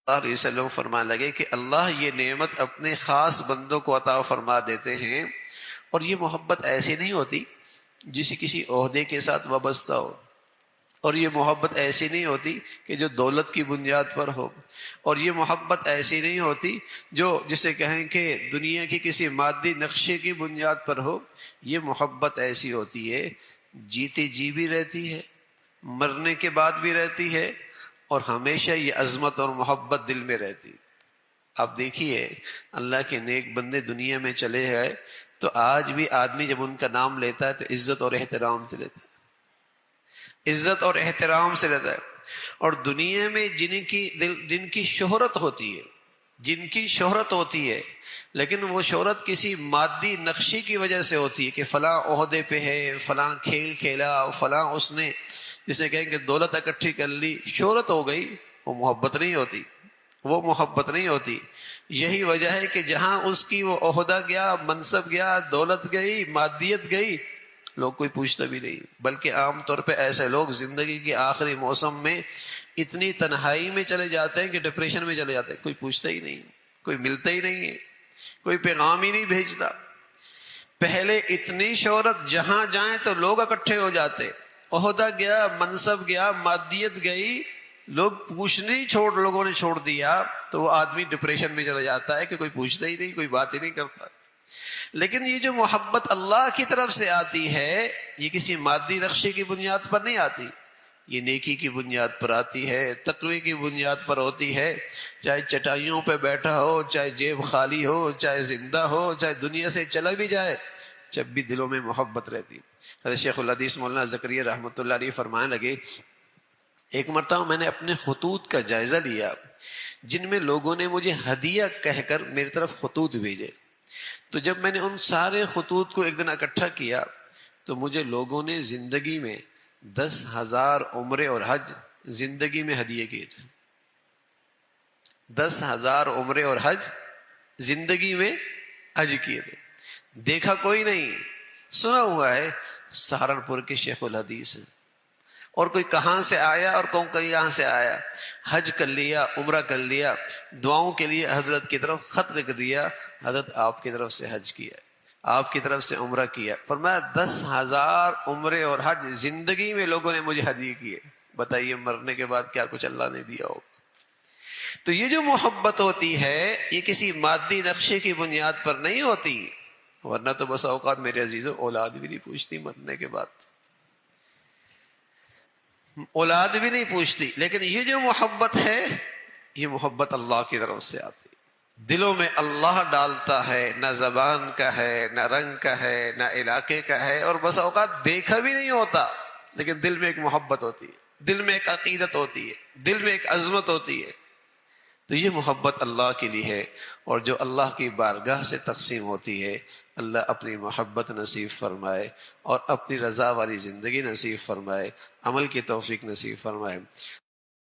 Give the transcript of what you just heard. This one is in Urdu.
علیہ وسلم فرمانے لگے کہ اللہ یہ نعمت اپنے خاص بندوں کو عطا فرما دیتے ہیں، اور یہ محبت ایسی نہیں ہوتی جسے کسی عہدے کے ساتھ وابستہ ہو، اور یہ محبت ایسی نہیں ہوتی کہ جو دولت کی بنیاد پر ہو، اور یہ محبت ایسی نہیں ہوتی جو جسے کہیں کہ دنیا کی کسی مادی نقشے کی بنیاد پر ہو۔ یہ محبت ایسی ہوتی ہے جیتے جی بھی رہتی ہے، مرنے کے بعد بھی رہتی ہے، اور ہمیشہ یہ عظمت اور محبت دل میں رہتی۔ آپ دیکھیے اللہ کے نیک بندے دنیا میں چلے گئے تو آج بھی آدمی جب ان کا نام لیتا ہے تو عزت اور احترام سے لیتا ہے، عزت اور احترام سے لیتا ہے۔ اور دنیا میں جن کی شہرت ہوتی ہے، جن کی شہرت ہوتی ہے، لیکن وہ شہرت کسی مادی نقشے کی وجہ سے ہوتی ہے کہ فلاں عہدے پہ ہے، فلاں کھیل کھیلا، فلاں اس نے جسے کہیں کہ دولت اکٹھی کر لی، شہرت ہو گئی، وہ محبت نہیں ہوتی، وہ محبت نہیں ہوتی۔ یہی وجہ ہے کہ جہاں اس کی وہ عہدہ گیا، منصب گیا، دولت گئی، مادیت گئی، لوگ کوئی پوچھتا بھی نہیں۔ بلکہ عام طور پہ ایسے لوگ زندگی کے آخری موسم میں اتنی تنہائی میں چلے جاتے ہیں کہ ڈپریشن میں چلے جاتے ہیں، کوئی پوچھتا ہی نہیں، کوئی ملتا ہی نہیں ہے، کوئی پیغام ہی نہیں بھیجتا۔ پہلے اتنی شہرت، جہاں جائیں تو لوگ اکٹھے ہو جاتے، عہدہ گیا، منصب گیا، مادیت گئی، لوگ پوچھنے لوگوں نے چھوڑ دیا، تو وہ آدمی ڈپریشن میں چلا جاتا ہے کہ کوئی پوچھتا ہی نہیں، کوئی بات ہی نہیں کرتا۔ لیکن یہ جو محبت اللہ کی طرف سے آتی ہے، یہ کسی مادی نقشے کی بنیاد پر نہیں آتی، یہ نیکی کی بنیاد پر آتی ہے، تقوی کی بنیاد پر ہوتی ہے۔ چاہے چٹائیوں پہ بیٹھا ہو، چاہے جیب خالی ہو، چاہے زندہ ہو، چاہے دنیا سے چلا بھی جائے، جب بھی دلوں میں محبت رہتی۔ حضرت شیخ الحدیث مولانا زکریا رحمۃ اللہ علیہ فرمانے لگے، ایک مرتبہ میں نے اپنے خطوط کا جائزہ لیا جن میں لوگوں نے مجھے ہدیہ کہہ کر میری طرف خطوط بھیجے، تو جب میں نے ان سارے خطوط کو ایک دن اکٹھا کیا تو مجھے لوگوں نے زندگی میں 10,000 عمرے اور حج زندگی میں ہدیے کیے تھے۔ 10,000 عمرے اور حج زندگی میں حج کیے تھے۔ دیکھا کوئی نہیں، سنا ہوا ہے سہارنپور کے شیخ الحدیث ہیں، اور کوئی کہاں سے آیا اور کوئی یہاں سے آیا، حج کر لیا، عمرہ کر لیا، دعاؤں کے لیے حضرت کی طرف خط لکھ دیا، حضرت آپ کی طرف سے حج کیا، آپ کی طرف سے عمرہ کیا۔ فرمایا 10,000 عمرے اور حج زندگی میں لوگوں نے مجھے ہدیے کیے، بتائیے مرنے کے بعد کیا کچھ اللہ نے دیا ہوگا۔ تو یہ جو محبت ہوتی ہے یہ کسی مادی نقشے کی بنیاد پر نہیں ہوتی، ورنہ تو بس اوقات میرے عزیزوں اولاد بھی نہیں پوچھتی مرنے کے بعد، اولاد بھی نہیں پوچھتی۔ لیکن یہ جو محبت ہے یہ محبت اللہ کی طرف سے آتی، دلوں میں اللہ ڈالتا ہے، نہ زبان کا ہے، نہ رنگ کا ہے، نہ علاقے کا ہے، اور بس اوقات دیکھا بھی نہیں ہوتا، لیکن دل میں ایک محبت ہوتی ہے، دل میں ایک عقیدت ہوتی ہے، دل میں ایک عظمت ہوتی ہے۔ تو یہ محبت اللہ کے لیے ہے، اور جو اللہ کی بارگاہ سے تقسیم ہوتی ہے، اللہ اپنی محبت نصیب فرمائے اور اپنی رضا والی زندگی نصیب فرمائے، عمل کی توفیق نصیب فرمائے۔